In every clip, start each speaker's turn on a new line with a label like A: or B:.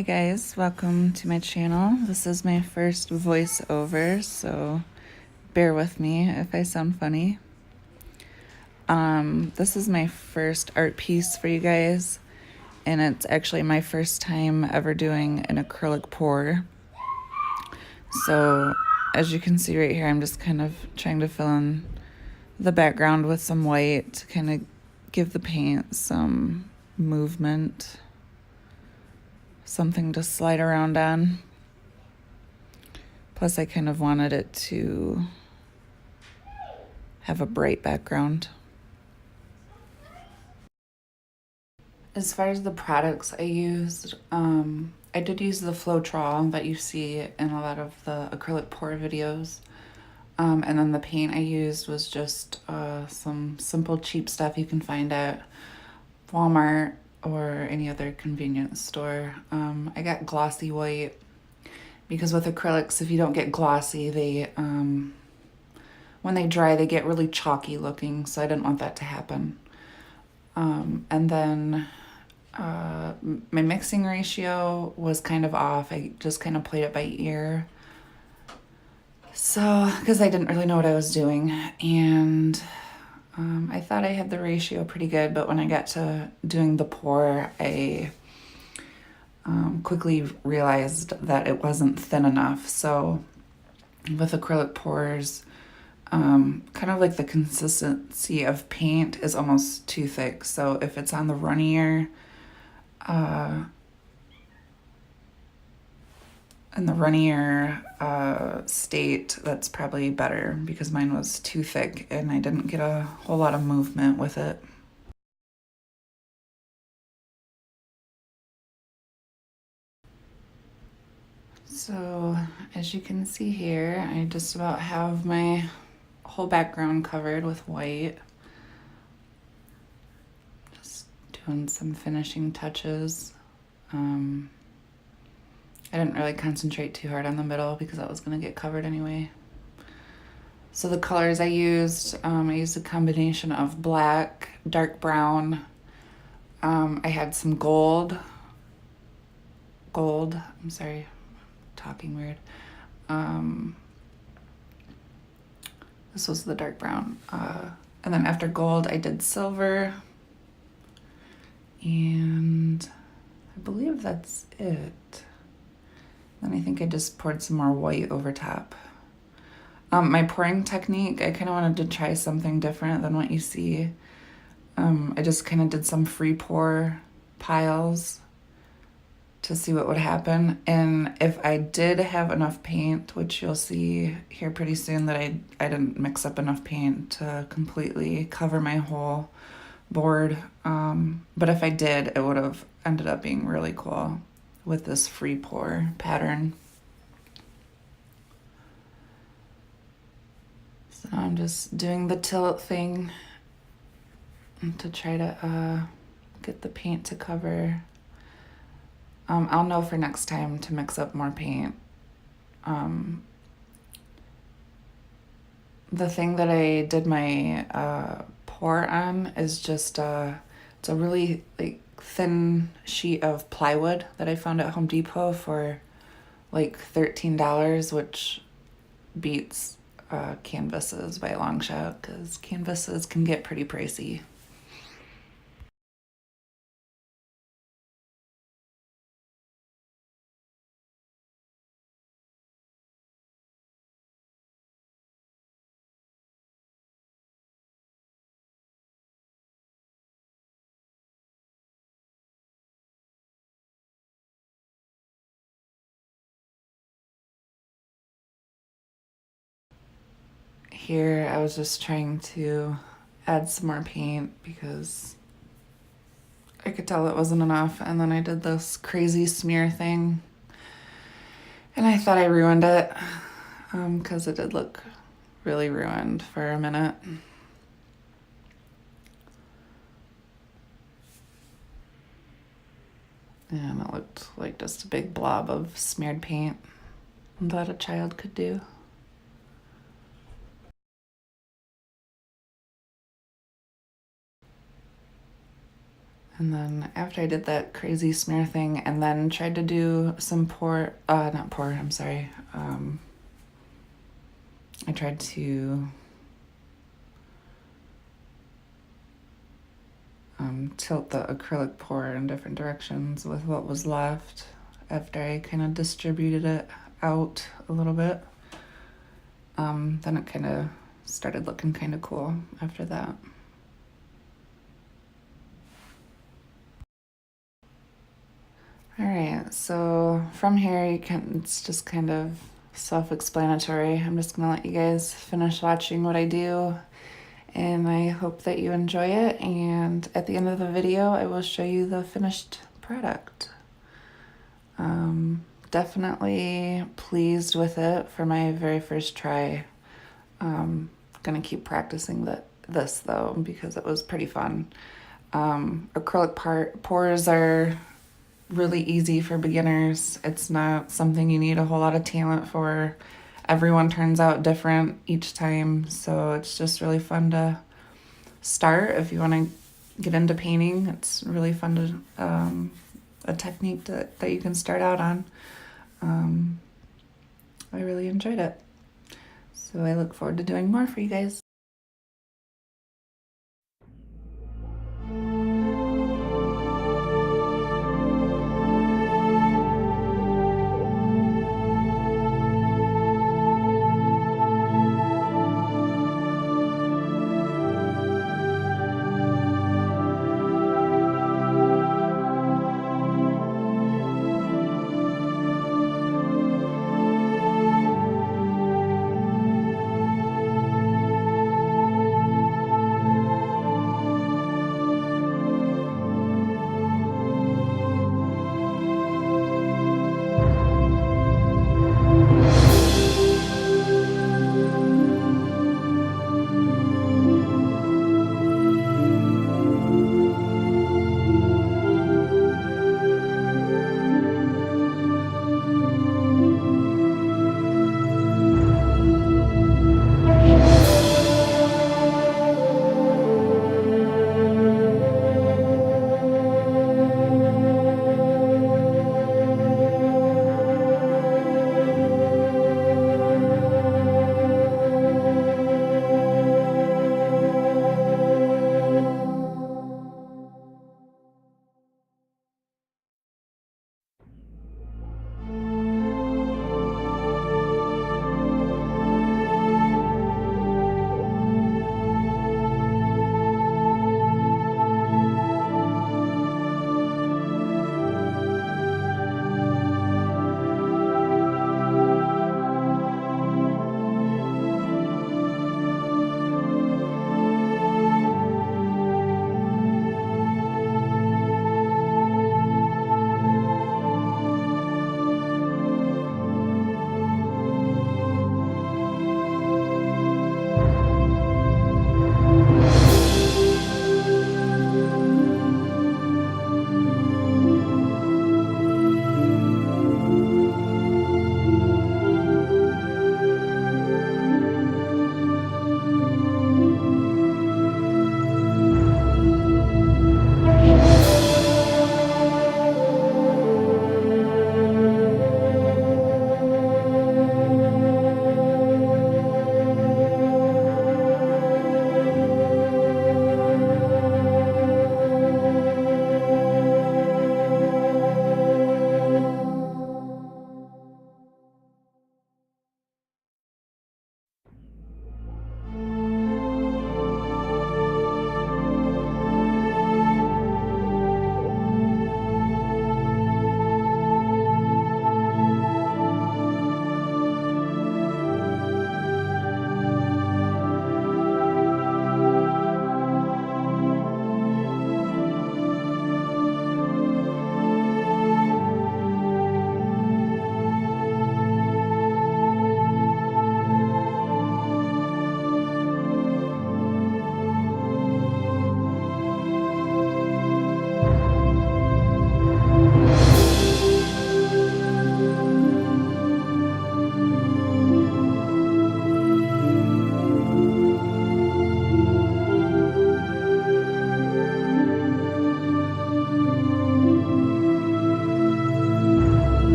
A: Hi guys, welcome to my channel. This is my first voiceover, so bear with me if I sound funny. This is my first art piece for you guys, and it's actually my first time ever doing an acrylic pour. So as you can see right here, I'm just kind of trying to fill in the background with some white to kind of give the paint some movement, something to slide around on. Plus, I kind of wanted it to have a bright background. As far as the products I used, I did use the Floetrol that you see in a lot of the acrylic pour videos. And then the paint I used was just some simple cheap stuff you can find at Walmart or any other convenience store. I got glossy white because with acrylics, if you don't get glossy, they when they dry, they get really chalky looking, so I didn't want that to happen. And then my mixing ratio was kind of off. I just kind of played it by ear. So, because I didn't really know what I was doing. And I thought I had the ratio pretty good, but when I got to doing the pour, I quickly realized that it wasn't thin enough. So with acrylic pours, kind of like the consistency of paint is almost too thick. So if it's on the runnier, state, that's probably better because mine was too thick and I didn't get a whole lot of movement with it. So as you can see here, I just about have my whole background covered with white. Just doing some finishing touches. I didn't really concentrate too hard on the middle because that was going to get covered anyway. So the colors I used a combination of black, dark brown. I had some gold. I'm sorry, talking weird. This was the dark brown. And then after gold, I did silver. And I believe that's it. Then I think I just poured some more white over top. My pouring technique, I kind of wanted to try something different than what you see. I just kind of did some free pour piles to see what would happen. And if I did have enough paint, which you'll see here pretty soon that I didn't mix up enough paint to completely cover my whole board. But if I did, it would have ended up being really cool with this free pour pattern. So now I'm just doing the tilt thing to try to get the paint to cover. I'll know for next time to mix up more paint. The thing that I did my pour on is just it's a really like thin sheet of plywood that I found at Home Depot for like $13, which beats canvases by a long shot because canvases can get pretty pricey. Here I was just trying to add some more paint because I could tell it wasn't enough, and then I did this crazy smear thing and I thought I ruined it because it did look really ruined for a minute. And it looked like just a big blob of smeared paint that a child could do. And then after I did that crazy smear thing and then tried to do some not pour, I'm sorry. I tried to tilt the acrylic pour in different directions with what was left after I kind of distributed it out a little bit. Then it kind of started looking kind of cool after that. All right, so from here it's just kind of self-explanatory. I'm just gonna let you guys finish watching what I do, and I hope that you enjoy it, and at the end of the video I will show you the finished product. Definitely pleased with it for my very first try. Gonna keep practicing this though because it was pretty fun. Acrylic pours are really easy for beginners. It's not something you need a whole lot of talent for. Everyone turns out different each time, so it's just really fun to start if you want to get into painting. It's really fun to a technique that you can start out on. I really enjoyed it, so I look forward to doing more for you guys.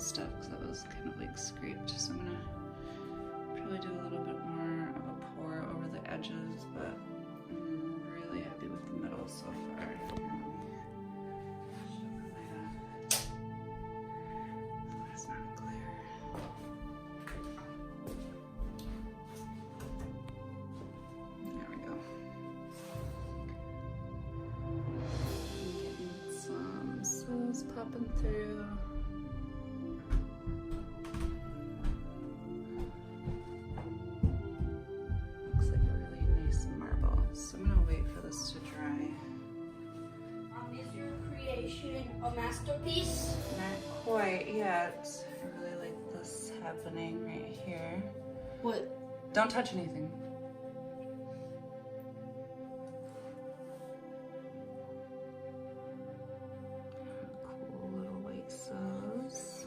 A: the stuff because that was kind of like scraped. So I'm gonna probably do a little bit more of a pour over the edges, but I'm really happy with the middle so far. It's not clear. There we go. Getting some cells popping through.
B: A masterpiece?
A: Not quite yet. I really like this happening right here.
B: What?
A: Don't touch anything. Cool little white cells.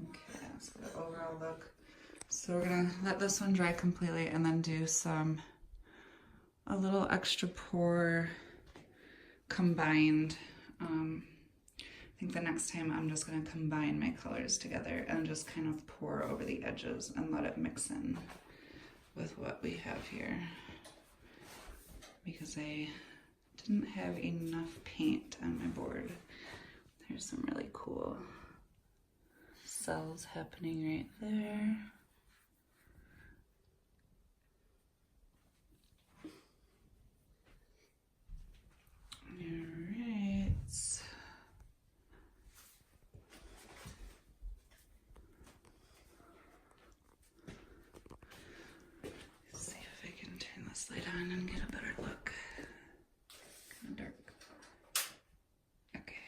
A: Okay, that's the overall look. So we're gonna let this one dry completely and then do a little extra pour combined. I think the next time I'm just gonna combine my colors together and just kind of pour over the edges and let it mix in with what we have here. Because I didn't have enough paint on my board. There's some really cool cells happening right there. Light on and get a better look. Kind of dark. Okay.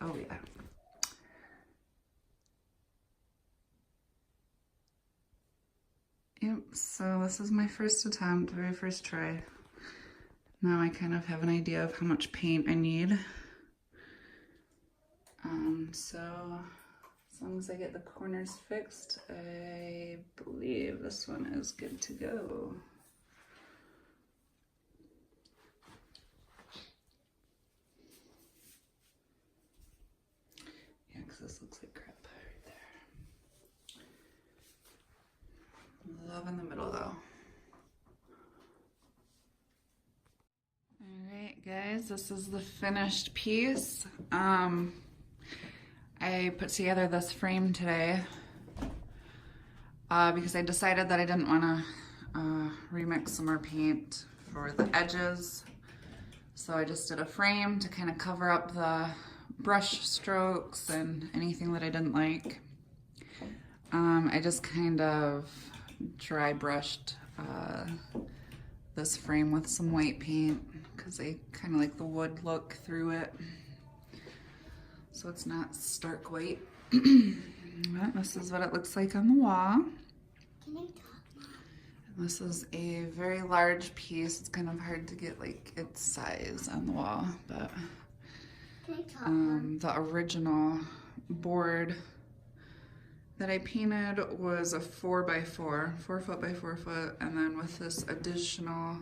A: Oh yeah. Yep, so this is my first attempt, very first try. Now I kind of have an idea of how much paint I need. So as long as I get the corners fixed, I believe this one is good to go. This looks like crap right there. Love in the middle though. Alright guys, this is the finished piece. I put together this frame today because I decided that I didn't want to remix some more paint for the edges. So I just did a frame to kind of cover up the brush strokes and anything that I didn't like. I just kind of dry brushed this frame with some white paint because I kind of like the wood look through it. So it's not stark white. But this is what it looks like on the wall.
B: Can I talk?
A: And this is a very large piece. It's kind of hard to get like its size on the wall, but the original board that I painted was a 4x4, 4 foot by 4 foot, and then with this additional,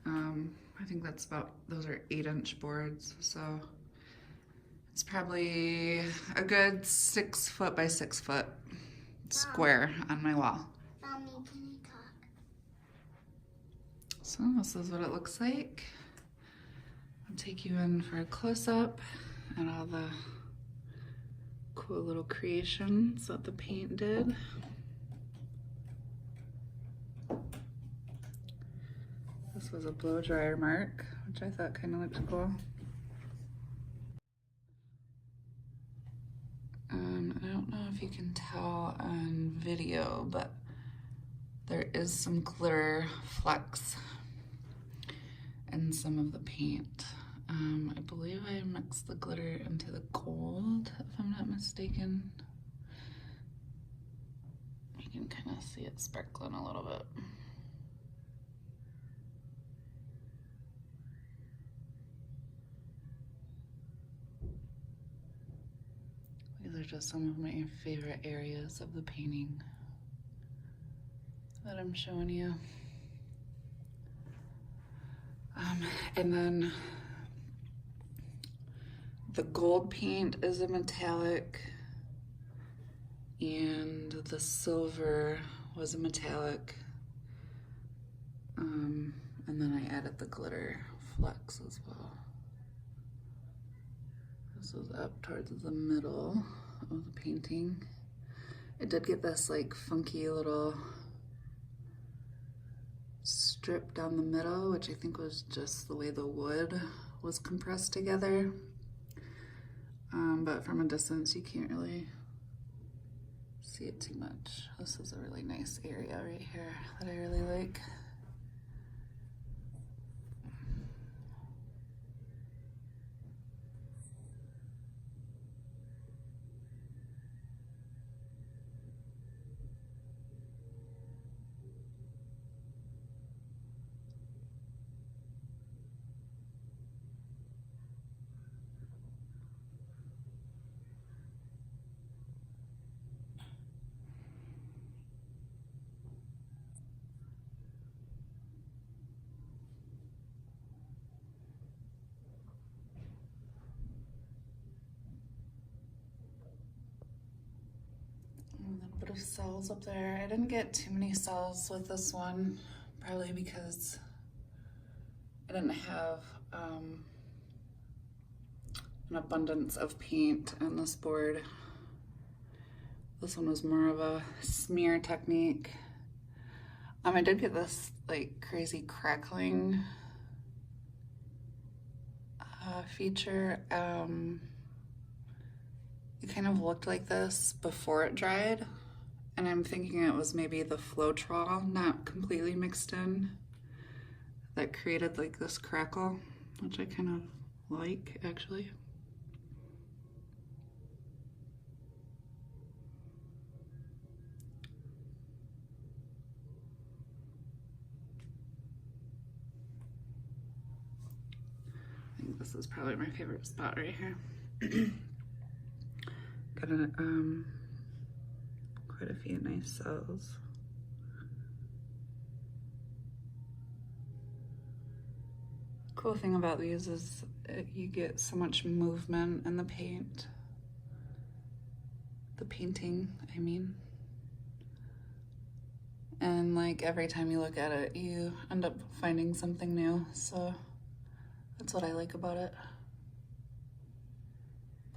A: I think that's about, those are 8-inch boards, so it's probably a good 6 foot by 6 foot square on my wall.
B: Mommy, can I talk?
A: So this is what it looks like. I'll take you in for a close-up and all the cool little creations that the paint did. This was a blow dryer mark, which I thought kind of looked cool. I don't know if you can tell on video, but there is some glitter flecks in some of the paint. I believe I mixed the glitter into the gold, if I'm not mistaken. You can kind of see it sparkling a little bit. These are just some of my favorite areas of the painting that I'm showing you. And then the gold paint is a metallic, and the silver was a metallic. And then I added the glitter flecks as well. This was up towards the middle of the painting. It did get this like funky little strip down the middle, which I think was just the way the wood was compressed together. But from a distance, you can't really see it too much. This is a really nice area right here that I really like. A little bit of cells up there. I didn't get too many cells with this one, probably because I didn't have an abundance of paint on this board. This one was more of a smear technique. I did get this like crazy crackling feature. It kind of looked like this before it dried, and I'm thinking it was maybe the Floetrol not completely mixed in that created like this crackle, which I kind of like actually. I think this is probably my favorite spot right here. Got quite a few nice cells. Cool thing about these is you get so much movement in the paint. The painting, I mean. And like every time you look at it, you end up finding something new. So that's what I like about it.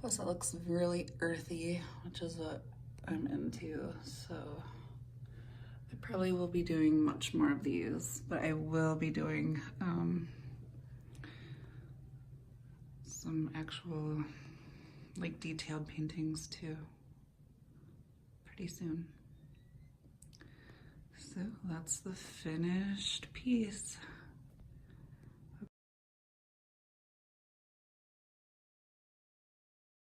A: Plus it looks really earthy, which is what I'm into. So I probably will be doing much more of these, but I will be doing some actual like detailed paintings too pretty soon. So that's the finished piece.